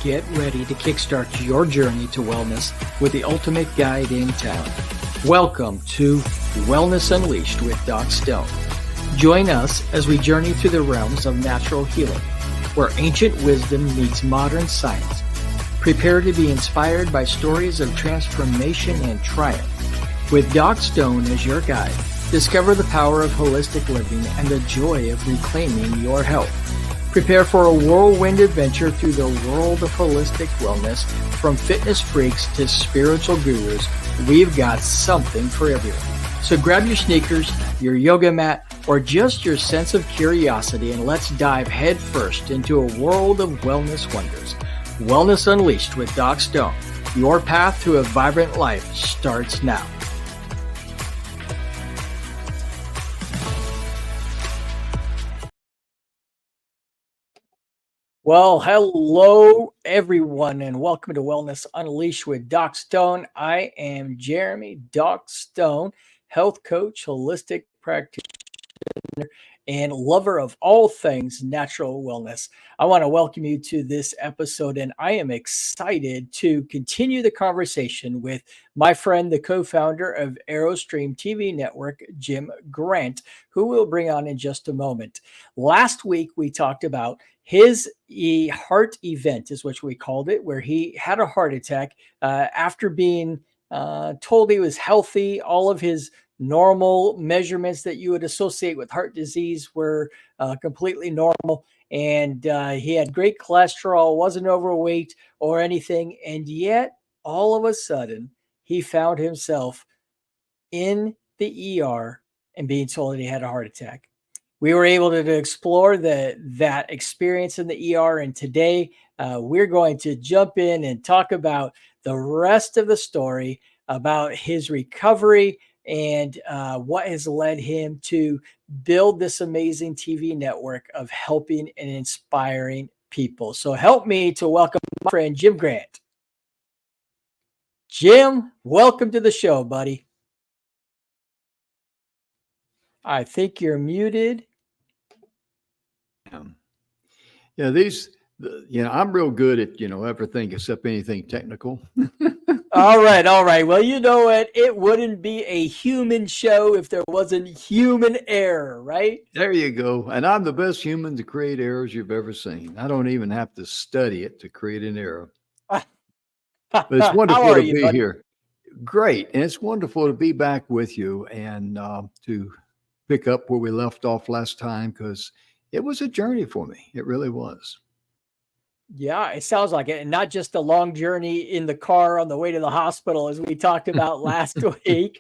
Get ready to kickstart your journey to wellness with the ultimate guide in town. Welcome to Wellness Unleashed with Doc Stone. Join us as we journey through the realms of natural healing, where ancient wisdom meets modern science. Prepare to be inspired by stories of transformation and triumph. With Doc Stone as your guide, discover the power of holistic living and the joy of reclaiming your health. Prepare for a whirlwind adventure through the world of holistic wellness. From fitness freaks to spiritual gurus, we've got something for everyone. So grab your sneakers, your yoga mat, or just your sense of curiosity, and let's dive headfirst into a world of wellness wonders. Wellness Unleashed with Doc Stone. Your path to a vibrant life starts now. Well, hello, everyone, and welcome to Wellness Unleashed with Doc Stone. I am Jeremy Doc Stone, health coach, holistic practitioner, and lover of all things natural wellness. I want to welcome you to this episode, and I am excited to continue the conversation with my friend, the co-founder of Aerostream TV Network, Jim Grant, who we'll bring on in just a moment. Last week, we talked about his heart event, is what we called it, where he had a heart attack after being told he was healthy. All of his normal measurements that you would associate with heart disease were completely normal. And he had great cholesterol, wasn't overweight or anything. And yet, all of a sudden, he found himself in the ER and being told that he had a heart attack. We were able to explore that experience in the ER, and today we're going to jump in and talk about the rest of the story, about his recovery and what has led him to build this amazing TV network of helping and inspiring people. So help me to welcome my friend, Jim Grant. Jim, welcome to the show, buddy. I think you're muted. I'm real good at, everything except anything technical. All right. Well, you know what? It wouldn't be a human show if there wasn't human error, right? There you go. And I'm the best human to create errors you've ever seen. I don't even have to study it to create an error. But it's wonderful to be here. Great. And it's wonderful to be back with you and to pick up where we left off last time, because it was a journey for me. It really was. Yeah, it sounds like it. And not just a long journey in the car on the way to the hospital, as we talked about last week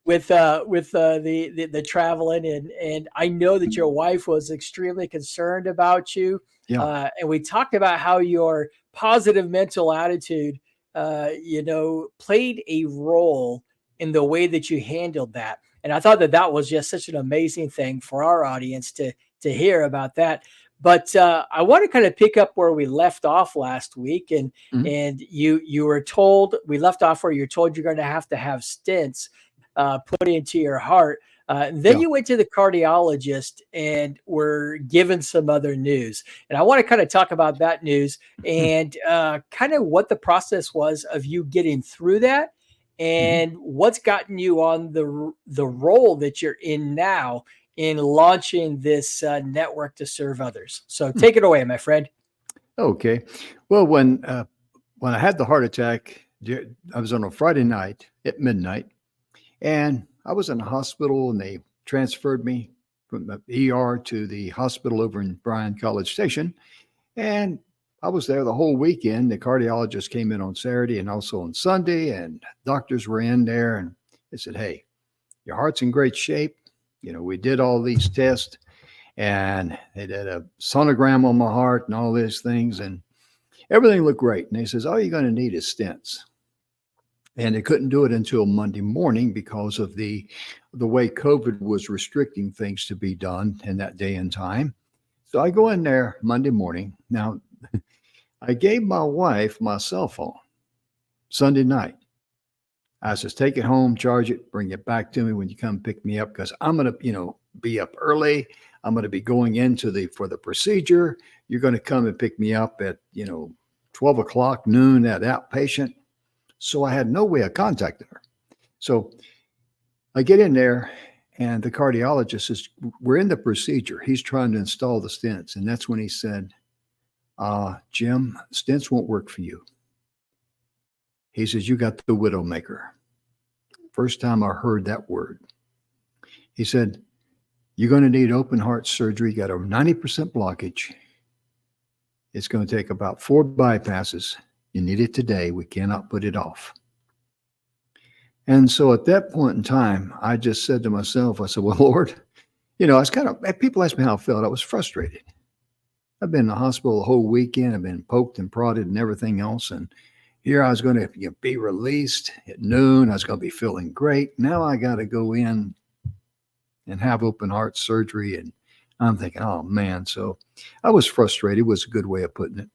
with the traveling. And I know that your wife was extremely concerned about you. Yeah. And we talked about how your positive mental attitude, played a role in the way that you handled that. And I thought that was just such an amazing thing for our audience to hear about that. But I want to kind of pick up where we left off last week, and you were told, we left off where you're told you're going to have stents put into your heart. Then you went to the cardiologist and were given some other news. And I want to kind of talk about that news and kind of what the process was of you getting through that, and what's gotten you on the role that you're in now in launching this network to serve others. So take it away, my friend. Okay. Well, when I had the heart attack, I was on a Friday night at midnight, and I was in the hospital, and they transferred me from the ER to the hospital over in Bryan College Station. And I was there the whole weekend. The cardiologist came in on Saturday and also on Sunday, and doctors were in there, and they said, "Hey, your heart's in great shape. We did all these tests, and they did a sonogram on my heart and all these things, and everything looked great." And they says, "All you're going to need is stents." And they couldn't do it until Monday morning because of the way COVID was restricting things to be done in that day and time. So I go in there Monday morning. Now, I gave my wife my cell phone Sunday night. I says, "Take it home, charge it, bring it back to me when you come pick me up, because I'm going to, be up early. I'm going to be going for the procedure. You're going to come and pick me up at, 12 o'clock noon at outpatient. So I had no way of contacting her. So I get in there and the cardiologist says, we're in the procedure. He's trying to install the stents. And that's when he said, Jim, stents won't work for you. He says, you got the widowmaker. First time I heard that word. He said, you're going to need open heart surgery. You got a 90% blockage. It's going to take about 4 bypasses. You need it today. We cannot put it off. And so at that point in time, I just said to myself, I said, well, Lord, I was people asked me how I felt. I was frustrated. I've been in the hospital the whole weekend. I've been poked and prodded and everything else. And here I was going to be released at noon. I was going to be feeling great. Now I got to go in and have open heart surgery. And I'm thinking, oh man. So I was frustrated was a good way of putting it.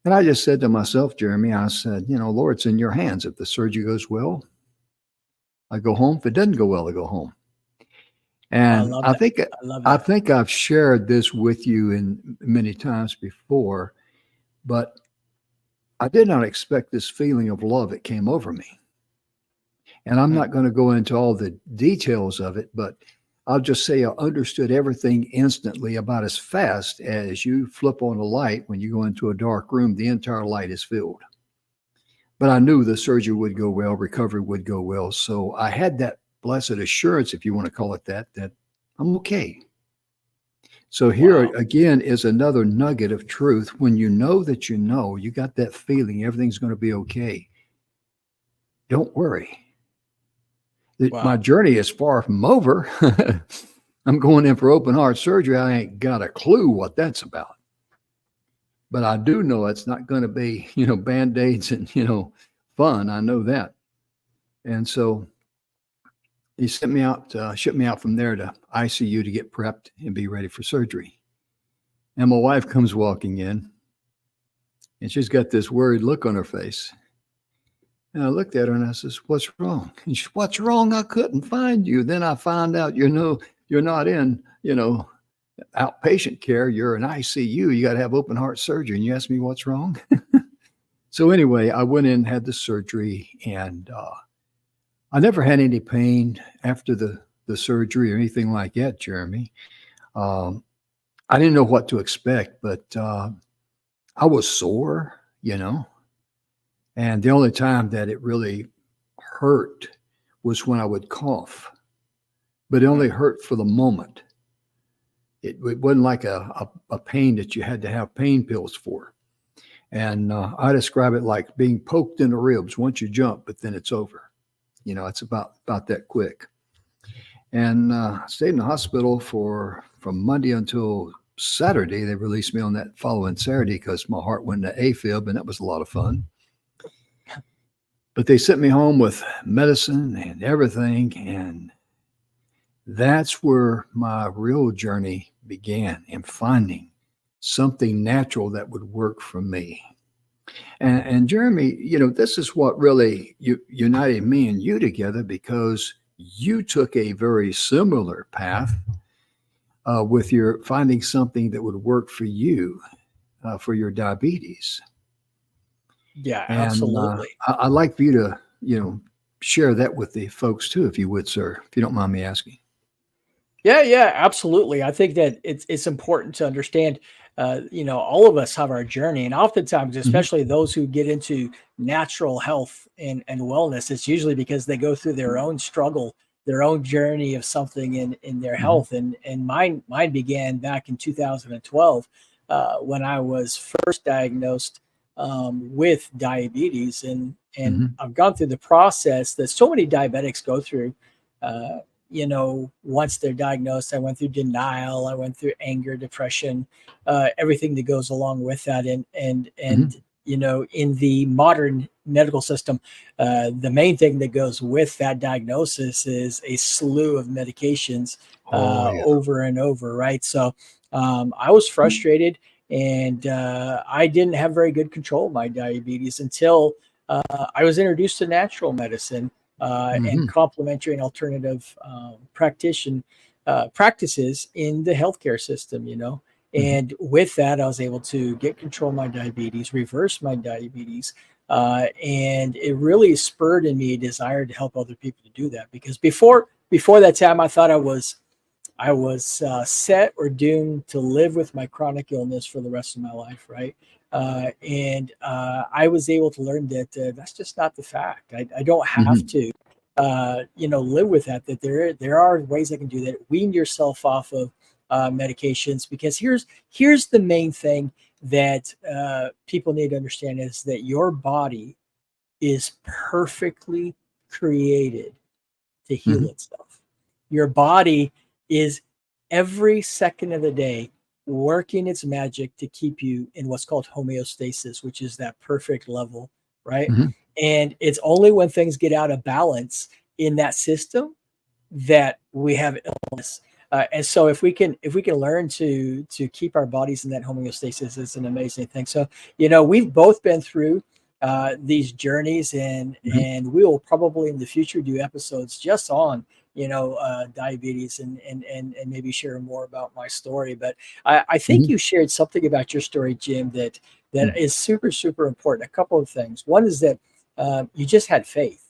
And I just said to myself, Jeremy, I said, Lord, it's in your hands. If the surgery goes well, I go home. If it doesn't go well, I go home. And I think I've shared this with you in many times before, but I did not expect this feeling of love that came over me. And I'm not going to go into all the details of it, but I'll just say I understood everything instantly about as fast as you flip on a light. When you go into a dark room, the entire light is filled. But I knew the surgery would go well, recovery would go well. So I had that blessed assurance, if you want to call it that I'm okay. So here again is another nugget of truth. When you know that you got that feeling, everything's going to be okay. Don't worry. My journey is far from over. I'm going in for open heart surgery. I ain't got a clue what that's about. But I do know it's not going to be, Band-Aids and, fun. I know that. And so he sent me out, shipped me out from there to ICU to get prepped and be ready for surgery. And my wife comes walking in and she's got this worried look on her face. And I looked at her and I says, what's wrong? And she said, what's wrong? I couldn't find you. Then I found out, you're not in, outpatient care. You're in ICU. You got to have open heart surgery. And you asked me what's wrong. So anyway, I went in, had the surgery, and I never had any pain after the surgery or anything like that, Jeremy. I didn't know what to expect, but I was sore, and the only time that it really hurt was when I would cough, but it only hurt for the moment. It wasn't like a pain that you had to have pain pills for. And I describe it like being poked in the ribs. Once you jump, but then it's over. It's about that quick. And I stayed in the hospital from Monday until Saturday. They released me on that following Saturday because my heart went into AFib, and that was a lot of fun. But they sent me home with medicine and everything, and that's where my real journey began in finding something natural that would work for me. And Jeremy, this is what really united me and you together, because you took a very similar path with your finding something that would work for you for your diabetes. Yeah, absolutely. I'd like for you to, share that with the folks too, if you would, sir, if you don't mind me asking. Yeah, absolutely. I think that it's important to understand, all of us have our journey, and oftentimes, especially those who get into natural health and wellness, it's usually because they go through their own struggle, their own journey of something in their health. And mine began back in 2012 when I was first diagnosed with diabetes, and I've gone through the process that so many diabetics go through. Once they're diagnosed, I went through denial, I went through anger, depression, everything that goes along with that. And in the modern medical system, the main thing that goes with that diagnosis is a slew of medications over and over, right? So I was frustrated, and I didn't have very good control of my diabetes until I was introduced to natural medicine and complementary and alternative practices in the healthcare system, And with that, I was able to get control of my diabetes, reverse my diabetes. And it really spurred in me a desire to help other people to do that. Because before that time, I thought I was set or doomed to live with my chronic illness for the rest of my life, right? And I was able to learn that that's just not the fact. I don't have to, live with that. That there are ways I can do that. Wean yourself off of medications, because here's the main thing that people need to understand is that your body is perfectly created to heal itself. Your body is every second of the day working its magic to keep you in what's called homeostasis, which is that perfect level, right? And it's only when things get out of balance in that system that we have illness. And so if we can learn to keep our bodies in that homeostasis, it's an amazing thing. So, we've both been through these journeys, and we will probably in the future do episodes just on diabetes and maybe share more about my story. But I think you shared something about your story, Jim, that is super, super important. A couple of things. One is that you just had faith,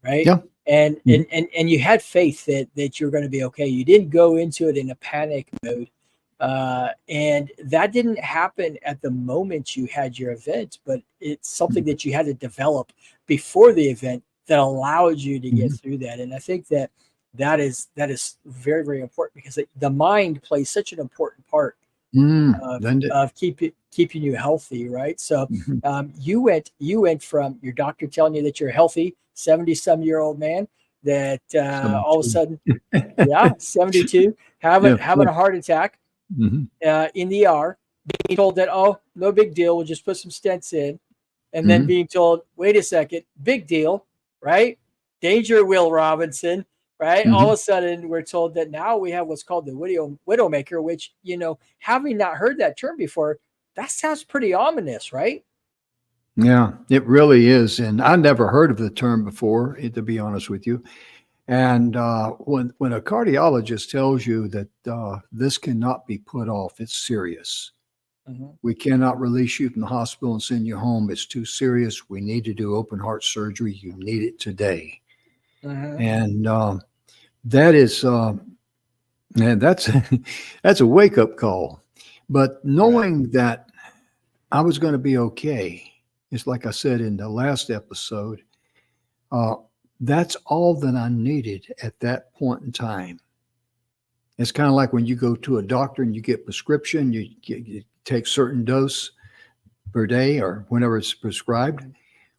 right? Yeah. And you had faith that you're going to be okay. You didn't go into it in a panic mode. And that didn't happen at the moment you had your event, but it's something that you had to develop before the event that allowed you to get through that. And I think that is very, very important, because the mind plays such an important part of keeping you healthy, right? So you went from your doctor telling you that you're a healthy 70-some-year-old man that all of a sudden, 72, having a heart attack in the ER, being told that, oh, no big deal, we'll just put some stents in, and then being told, wait a second, big deal, right? Danger, Will Robinson, right? All of a sudden, we're told that now we have what's called the widowmaker, which, having not heard that term before, that sounds pretty ominous, right? Yeah, it really is. And I never heard of the term before, to be honest with you. And when a cardiologist tells you that this cannot be put off, it's serious. We cannot release you from the hospital and send you home. It's too serious. We need to do open heart surgery. You need it today. And that is, man, that's a wake up call. But knowing that I was going to be okay, it's like I said in the last episode, that's all that I needed at that point in time. It's kind of like when you go to a doctor and you get prescription, you take certain dose per day or whenever it's prescribed.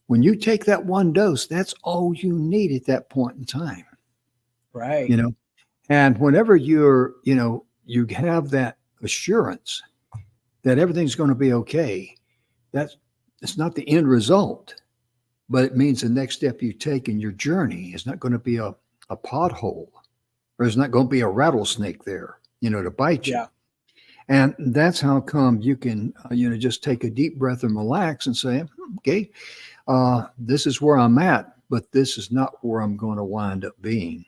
When you take that one dose, that's all you need at that point in time. Right. And whenever you have that assurance that everything's going to be okay, it's not the end result, but it means the next step you take in your journey is not going to be a pothole, or there's not going to be a rattlesnake there, to bite you. Yeah. And that's how come you can, just take a deep breath and relax and say, okay, this is where I'm at, but this is not where I'm going to wind up being.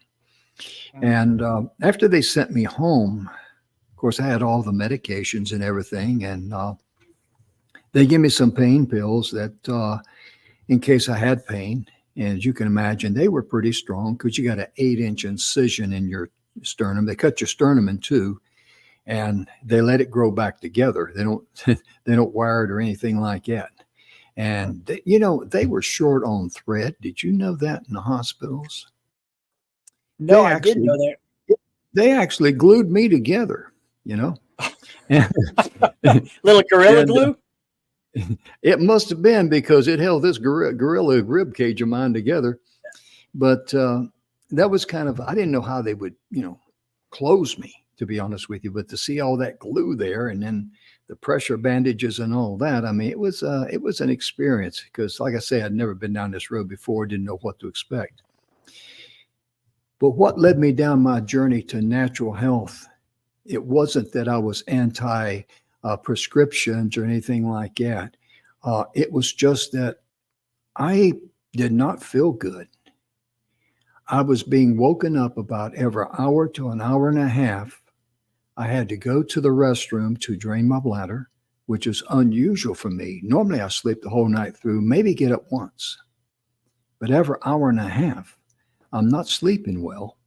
And after they sent me home, of course, I had all the medications and everything, and they gave me some pain pills that in case I had pain. And as you can imagine, they were pretty strong because you got an 8-inch incision in your sternum. They cut your sternum in two, and they let it grow back together. They don't wire it or anything like that. And they were short on thread. Did you know that in the hospitals? No, I didn't know that. They actually glued me together, Little Gorilla Glue? It must have been, because it held this gorilla rib cage of mine together. But that was kind of, I didn't know how they would, close me, to be honest with you. But to see all that glue there, and then the pressure bandages and all that, I mean, it was an experience, because like I say, I'd never been down this road before, didn't know what to expect. But what led me down my journey to natural health, it wasn't that I was anti prescriptions or anything like that. It was just that I did not feel good. I was being woken up about every hour to an hour and a half. I had to go to the restroom to drain my bladder, which is unusual for me. Normally, I sleep the whole night through, maybe get up once. But every hour and a half, I'm not sleeping well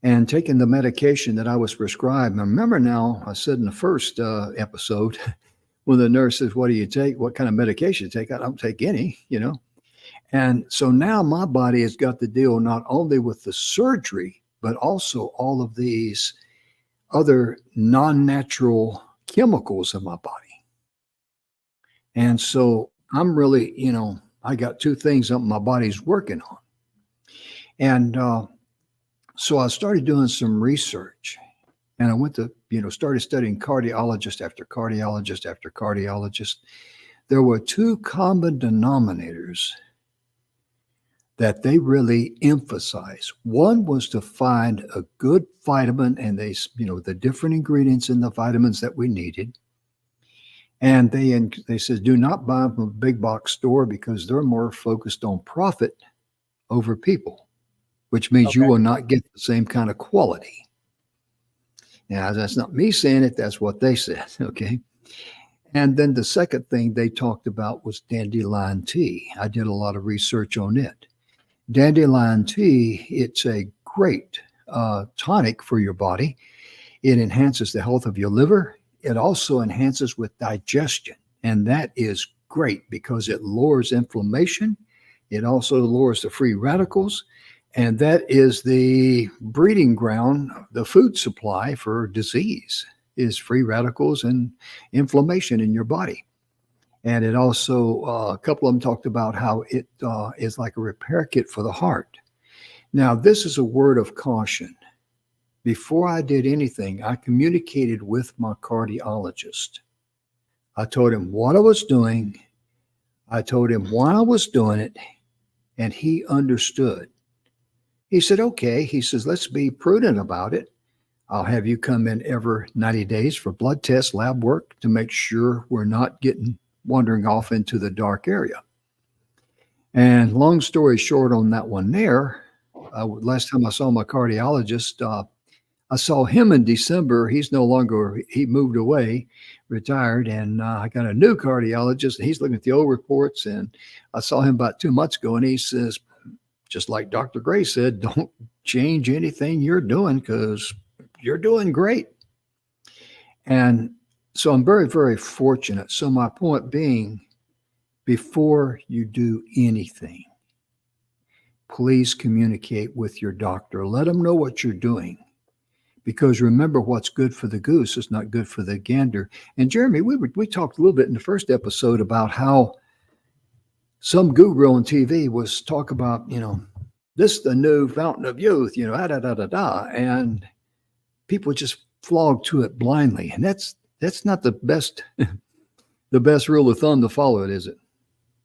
and taking the medication that I was prescribed. And remember now, I said in the first episode, when the nurse says, what do you take? What kind of medication you take? I don't take any, you know. And so now my body has got to deal not only with the surgery, but also all of these other non-natural chemicals in my body. And so I'm really, I got two things that my body's working on. And so I started doing some research, and I went to, started studying cardiologist after cardiologist after cardiologist. There were two common denominators that they really emphasize. One was to find a good vitamin, and the different ingredients in the vitamins that we needed. And they said, do not buy them from a big box store because they're more focused on profit over people, which means you will not get the same kind of quality. Now, that's not me saying it, that's what they said, okay? And then the second thing they talked about was dandelion tea. I did a lot of research on it. Dandelion tea, it's a great tonic for your body. It enhances the health of your liver. It also enhances with digestion, and that is great because it lowers inflammation. It also lowers the free radicals, and that is the breeding ground, the food supply for disease is free radicals and inflammation in your body. And it also, a couple of them talked about how it is like a repair kit for the heart. Now, this is a word of caution. Before I did anything, I communicated with my cardiologist. I told him what I was doing. I told him why I was doing it, and he understood. He said, okay. He says, let's be prudent about it. I'll have you come in every 90 days for blood tests, lab work to make sure we're not wandering off into the dark area. And long story short on that one there, last time I saw my cardiologist, I saw him in December. He moved away, retired, and I got a new cardiologist. He's looking at the old reports, and I saw him about 2 months ago, and he says, just like Dr. Gray said, don't change anything you're doing because you're doing great. And so I'm very, very fortunate. So my point being, before you do anything, please communicate with your doctor. Let them know what you're doing. Because remember, what's good for the goose is not good for the gander. And Jeremy, we talked a little bit in the first episode about how some guru on TV was talk about, this is the new fountain of youth, and people just flog to it blindly. And that's not the best rule of thumb to follow it, is it?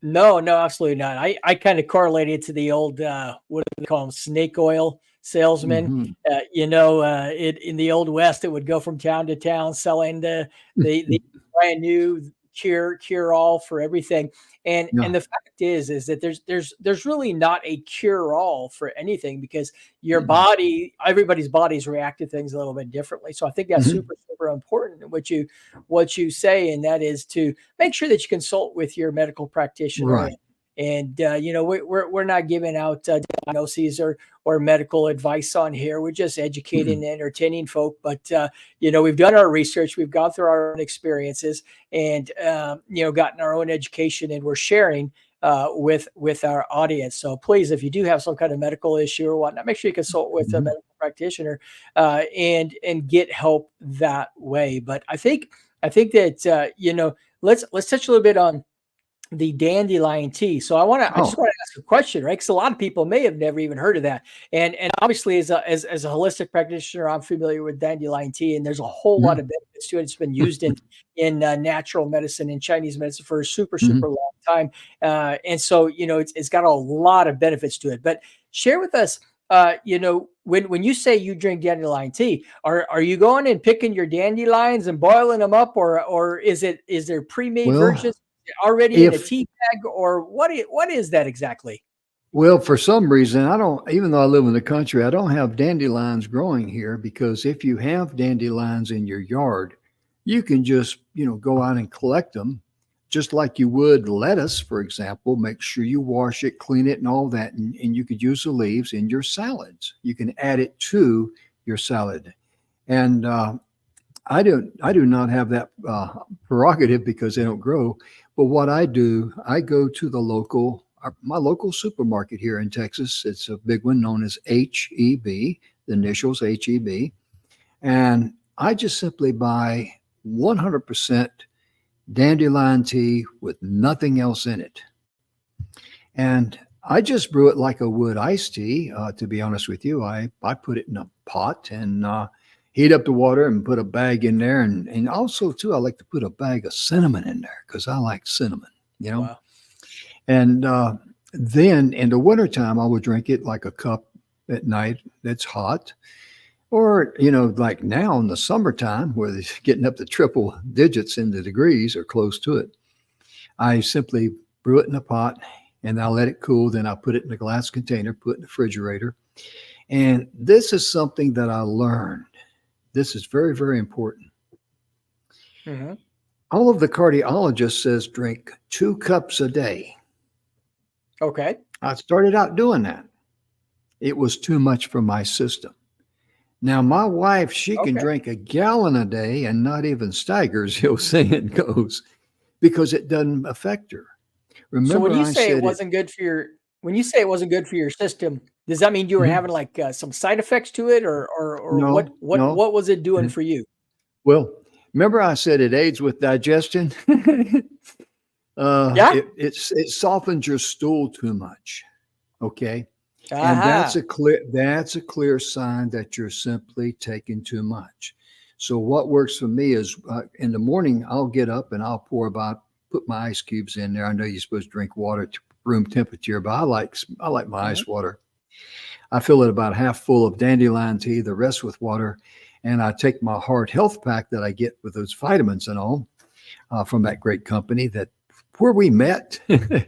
No, absolutely not. I kind of correlated to the old, what do they call them, snake oil salesman. Mm-hmm. In the old West, it would go from town to town selling the brand new cure all for everything. And the fact is that there's really not a cure all for anything because your body, everybody's bodies react to things a little bit differently. So I think that's super, super important what you say, and that is to make sure that you consult with your medical practitioner. Right. And we're not giving out diagnoses or medical advice on here. We're just educating and entertaining folk. But we've done our research, we've gone through our own experiences, and gotten our own education, and we're sharing with our audience. So please, if you do have some kind of medical issue or whatnot, make sure you consult with a medical practitioner and get help that way. But I think that let's touch a little bit on the dandelion tea. So I just want to ask a question, right? Because a lot of people may have never even heard of that. And obviously as a holistic practitioner, I'm familiar with dandelion tea, and there's a whole lot of benefits to it. It's been used in natural medicine and Chinese medicine for a super long time. And so, it's got a lot of benefits to it. But share with us, when you say you drink dandelion tea, are you going and picking your dandelions and boiling them up, or is there pre-made versions already in a tea bag, or what is that exactly? Well, for some reason, I don't, even though I live in the country, I don't have dandelions growing here because if you have dandelions in your yard, you can just, go out and collect them just like you would lettuce, for example. Make sure you wash it, clean it, and all that. And you could use the leaves in your salads. You can add it to your salad. And I do not have that prerogative because they don't grow. But what I do, I go to my local supermarket here in Texas. It's a big one known as HEB, the initials HEB. And I just simply buy 100% dandelion tea with nothing else in it. And I just brew it like I would iced tea. To be honest with you, I put it in a pot and heat up the water and put a bag in there. And also, too, I like to put a bag of cinnamon in there because I like cinnamon, Wow. And then in the wintertime, I would drink it like a cup at night that's hot. Or, like now in the summertime where it's getting up to triple digits in the degrees or close to it, I simply brew it in a pot and I'll let it cool. Then I'll put it in a glass container, put it in the refrigerator. And this is something that I learned. This is very, very important. Mm-hmm. All of the cardiologists says drink 2 cups a day. Okay. I started out doing that. It was too much for my system. Now, my wife, she can drink a gallon a day and not even staggers, he'll say it goes, because it doesn't affect her. Remember, So when you I say it said wasn't good for your when you say it wasn't good for your system, does that mean you were Mhm. having like some side effects to it, or what No, no. what was it doing Mhm. for you? Well, remember I said it aids with digestion? Yeah. It softens your stool too much. Okay. And Aha. that's a clear sign that you're simply taking too much. So what works for me is in the morning I'll get up and I'll put my ice cubes in there. I know you're supposed to drink water to room temperature, but I like my Mhm. ice water. I fill it about half full of dandelion tea, the rest with water, and I take my Heart Health Pack that I get with those vitamins and all from that great company where we met Yep.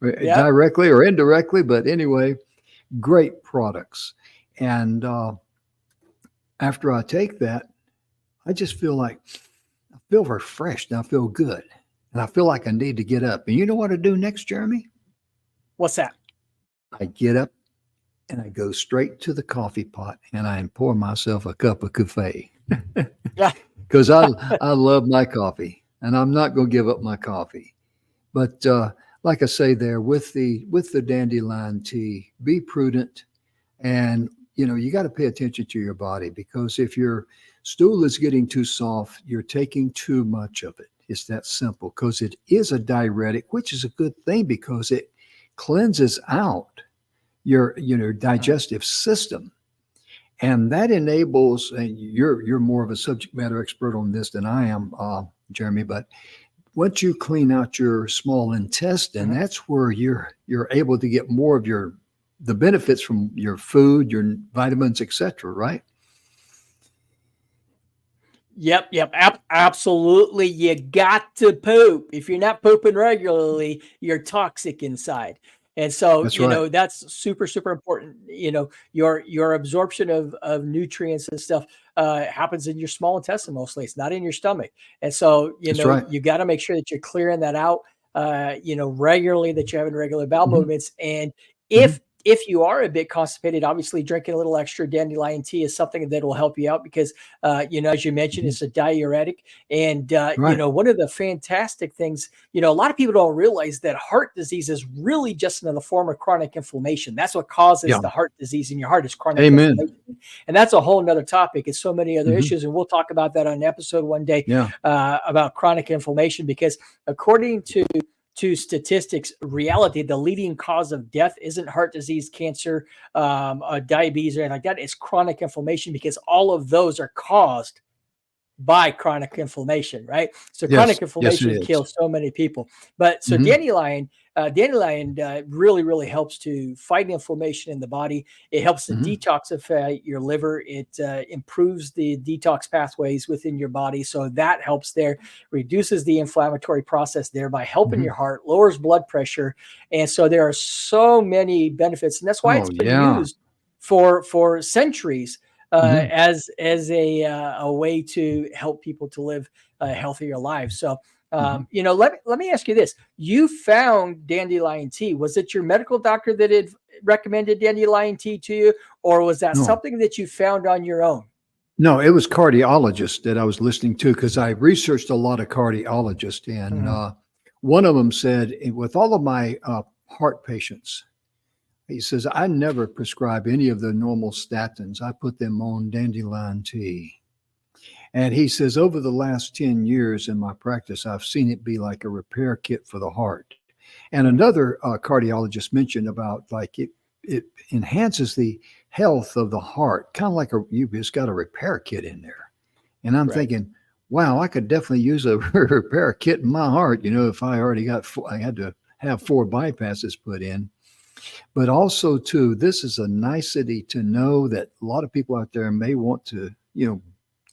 directly or indirectly, but anyway, great products. And after I take that, I just I feel refreshed and I feel good. And I feel like I need to get up. And you know what I do next, Jeremy? What's that? I get up and I go straight to the coffee pot and I pour myself a cup of coffee Yeah. because I love my coffee and I'm not going to give up my coffee. But like I say there with the dandelion tea, be prudent. And you got to pay attention to your body because if your stool is getting too soft, you're taking too much of it. It's that simple because it is a diuretic, which is a good thing because it cleanses out your digestive system. And that enables, and you're more of a subject matter expert on this than I am, Jeremy, but once you clean out your small intestine, Mhm. that's where you're able to get more of the benefits from your food, your vitamins, etc. Right? Yep, yep, absolutely. You got to poop. If you're not pooping regularly, you're toxic inside. And so, That's right. that's super, super important. Your absorption of nutrients and stuff happens in your small intestine mostly. It's not in your stomach. And so, That's right. you got to make sure that you're clearing that out, regularly, that you're having regular bowel hmm movements. And hmm if you are a bit constipated, obviously drinking a little extra dandelion tea is something that will help you out because as you mentioned, hmm it's a diuretic. And, Right. one of the fantastic things, a lot of people don't realize that heart disease is really just another form of chronic inflammation. That's what causes Yeah. the heart disease in your heart is chronic Amen. inflammation. And that's a whole nother topic. It's so many other hmm issues. And we'll talk about that on an episode one day Yeah. about chronic inflammation, because according to statistics, reality, the leading cause of death isn't heart disease, cancer, diabetes, or anything like that. It's chronic inflammation because all of those are caused by chronic inflammation, right? So Yes. chronic Yes, it inflammation is. kills so many people. But so Mhm. dandelion really, really helps to fight inflammation in the body. It helps to Mhm. detoxify your liver. It improves the detox pathways within your body. So that helps there, reduces the inflammatory process, thereby helping Mhm. your heart, lowers blood pressure. And so there are so many benefits. And that's why Oh, it's been yeah. used for centuries Mhm. as a way to help people to live healthier lives. So, Mhm. let me ask you this: you found dandelion tea. Was it your medical doctor that had recommended dandelion tea to you, or was that No. something that you found on your own? No, it was cardiologists that I was listening to because I researched a lot of cardiologists, and Mhm. one of them said, with all of my heart patients, he says, I never prescribe any of the normal statins. I put them on dandelion tea. And he says, over the last 10 years in my practice, I've seen it be like a repair kit for the heart. And Mhm. another cardiologist mentioned about like it enhances the health of the heart, kind of like you just got a repair kit in there. And I'm Right. thinking, wow, I could definitely use a repair kit in my heart. If I already got, I had to have 4 bypasses put in. But also, too, this is a nicety to know that a lot of people out there may want to,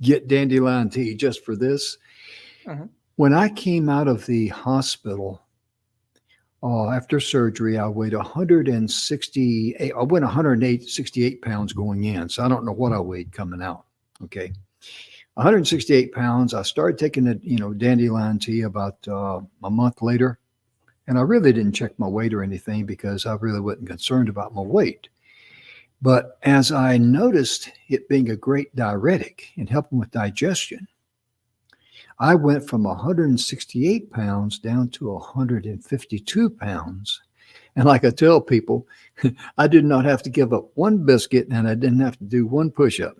get dandelion tea just for this. Mhm. When I came out of the hospital, after surgery, I weighed 168. I went 108, 68 pounds going in. So I don't know what I weighed coming out. Okay. 168 pounds. I started taking the, dandelion tea about a month later. And I really didn't check my weight or anything because I really wasn't concerned about my weight. But as I noticed it being a great diuretic and helping with digestion, I went from 168 pounds down to 152 pounds. And like I tell people, I did not have to give up one biscuit and I didn't have to do one push up.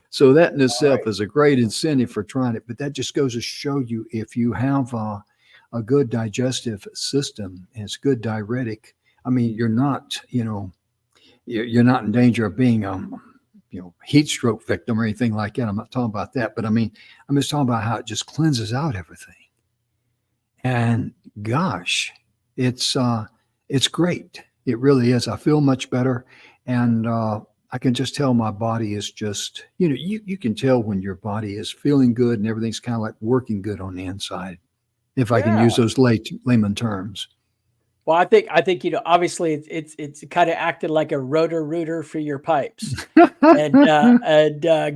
So that in All itself right. is a great incentive for trying it. But that just goes to show you if you have a good digestive system and it's good diuretic, I mean, you're not in danger of being heat stroke victim or anything like that. I'm not talking about that, but I mean, I'm just talking about how it just cleanses out everything. And gosh, it's great. It really is. I feel much better, and I can just tell my body is just you can tell when your body is feeling good and everything's kind of like working good on the inside. If I can Yeah. use those layman terms. Well, I think obviously it's kind of acted like a rotor rooter for your pipes, and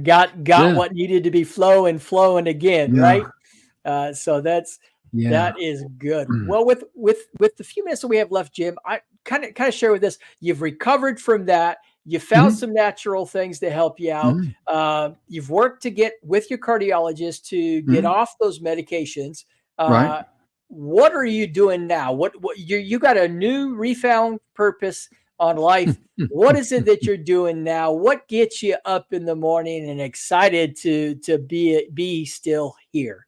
got Yeah, what needed to be flowing again, yeah, right? So yeah. that is good. Well, with the few minutes that we have left, Jim, I kind of share with this. You've recovered from that. You found Mhm, some natural things to help you out. mhm, You've worked to get with your cardiologist to get mhm. off those medications. Right. Uh, what are you doing now? What you got a new refound purpose on life. What is it that you're doing now? What gets you up in the morning and excited to be still here?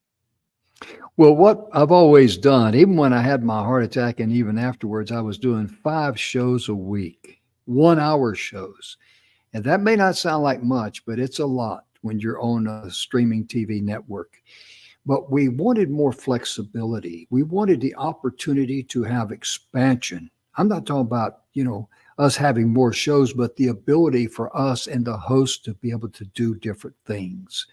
Well, what I've always done, even when I had my heart attack and even afterwards, I was doing 5 shows a week, 1 hour shows. And that may not sound like much, but it's a lot when you're on a streaming TV network. But we wanted more flexibility. We wanted the opportunity to have expansion. I'm not talking about, us having more shows, but the ability for us and the host to be able to do different things.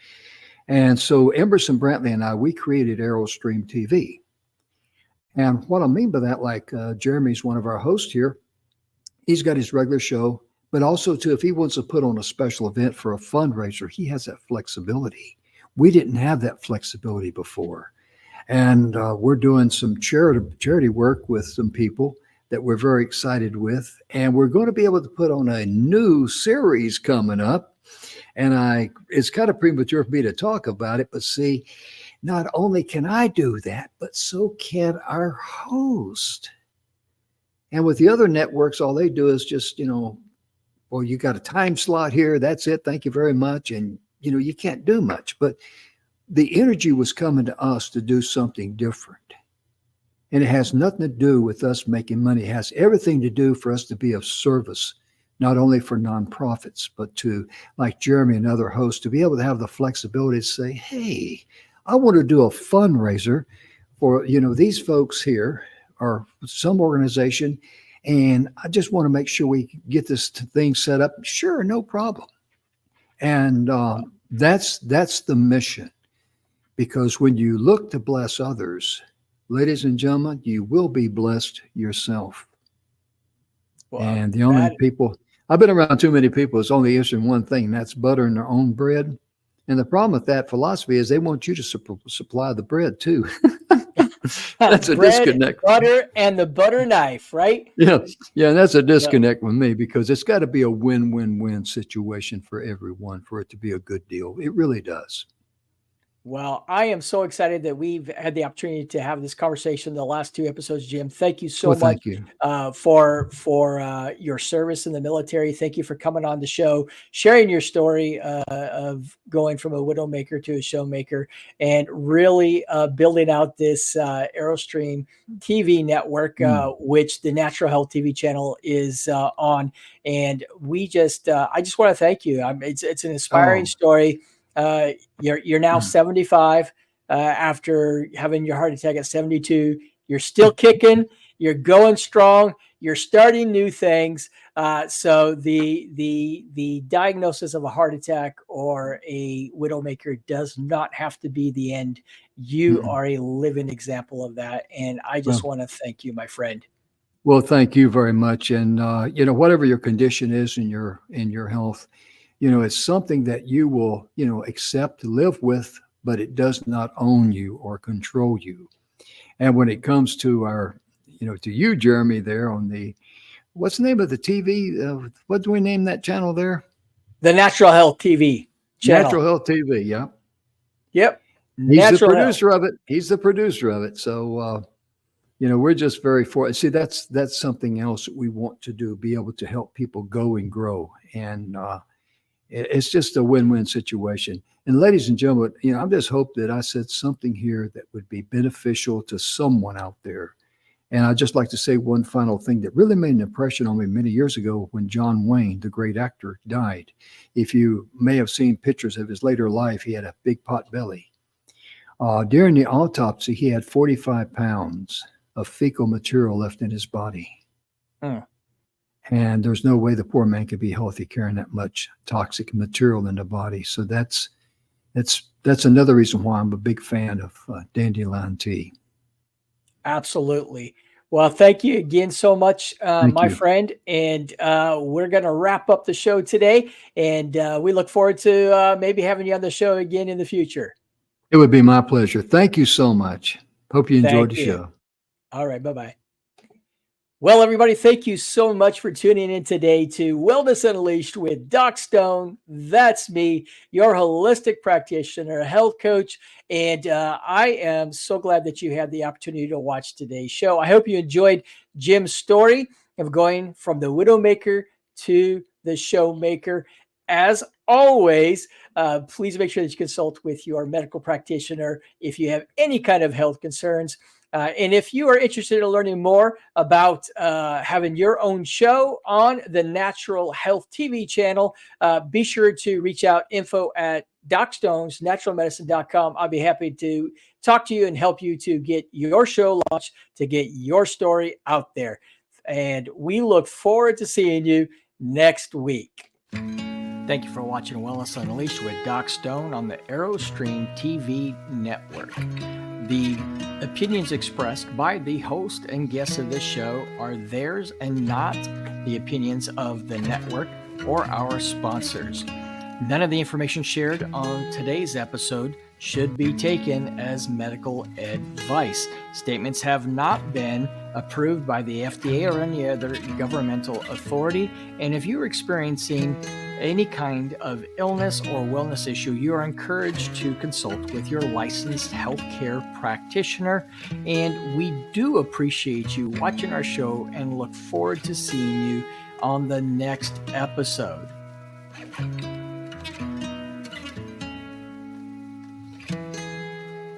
And so Emerson Brantley and I, we created Aerostream TV. And what I mean by that, like Jeremy's one of our hosts here, he's got his regular show, but also too, if he wants to put on a special event for a fundraiser, he has that flexibility. We didn't have that flexibility before. And we're doing some charity work with some people that we're very excited with. And we're going to be able to put on a new series coming up. And it's kind of premature for me to talk about it, but see, not only can I do that, but so can our host. And with the other networks, all they do is just, well, you got a time slot here. That's it. Thank you very much. And, you can't do much. But the energy was coming to us to do something different. And it has nothing to do with us making money. It has everything to do for us to be of service not only for nonprofits, but to, like Jeremy and other hosts, to be able to have the flexibility to say, hey, I want to do a fundraiser for, these folks here or some organization, and I just want to make sure we get this thing set up. Sure, no problem. And that's the mission, because when you look to bless others, ladies and gentlemen, you will be blessed yourself. Well, and the only people, I've been around too many people, it's only interested in one thing, and that's buttering their own bread. And the problem with that philosophy is they want you to supply the bread too. That's a bread, disconnect. Butter and the butter knife, right? Yeah. And that's a disconnect with me, because it's got to be a win-win-win situation for everyone for it to be a good deal. It really does. Well, I am so excited that we've had the opportunity to have this conversation the last 2 episodes, Jim. Thank you so much for your service in the military. Thank you for coming on the show, sharing your story of going from a widowmaker to a showmaker, and really building out this Airostream TV network, which the Natural Health TV channel is on. And I just want to thank you. It's an inspiring story. You're now 75 after having your heart attack at 72. You're still kicking. You're going strong. You're starting new things. So the diagnosis of a heart attack or a widowmaker does not have to be the end. You are a living example of that, and I just want to thank you, my friend. Well, thank you very much. And whatever your condition is in your health, it's something that you will, accept, live with, but it does not own you or control you. And when it comes to to you, Jeremy, there on what's the name of the TV? What do we name that channel there? The Natural Health TV channel. Natural Health TV, yeah. Yep. He's the producer of it. He's the producer of it. So, we're just very fortunate. See, that's something else that we want to do, be able to help people go and grow. And, it's just a win-win situation. And ladies and gentlemen, I just hope that I said something here that would be beneficial to someone out there. And I'd just like to say one final thing that really made an impression on me many years ago when John Wayne, the great actor, died. If you may have seen pictures of his later life, he had a big pot belly. During the autopsy, he had 45 pounds of fecal material left in his body. And there's no way the poor man could be healthy carrying that much toxic material in the body. So that's another reason why I'm a big fan of Dandelion tea. Absolutely. Well, thank you again so much, my friend. And we're going to wrap up the show today. And we look forward to maybe having you on the show again in the future. It would be my pleasure. Thank you so much. Hope you enjoyed the show. All right. Bye-bye. Well, everybody, thank you so much for tuning in today to Wellness Unleashed with Doc Stone. That's me, your holistic practitioner, health coach. And I am so glad that you had the opportunity to watch today's show. I hope you enjoyed Jim's story of going from the widowmaker to the showmaker. As always, please make sure that you consult with your medical practitioner if you have any kind of health concerns. And if you are interested in learning more about having your own show on the Natural Health TV channel, be sure to reach out, info@DocStonesNaturalMedicine.com. I'll be happy to talk to you and help you to get your show launched, to get your story out there. And we look forward to seeing you next week. Thank you for watching Wellness Unleashed with Doc Stone on the Airostream TV network. The opinions expressed by the host and guests of this show are theirs and not the opinions of the network or our sponsors. None of the information shared on today's episode should be taken as medical advice. Statements have not been approved by the FDA or any other governmental authority. And if you're experiencing any kind of illness or wellness issue, you are encouraged to consult with your licensed healthcare practitioner. And we do appreciate you watching our show and look forward to seeing you on the next episode.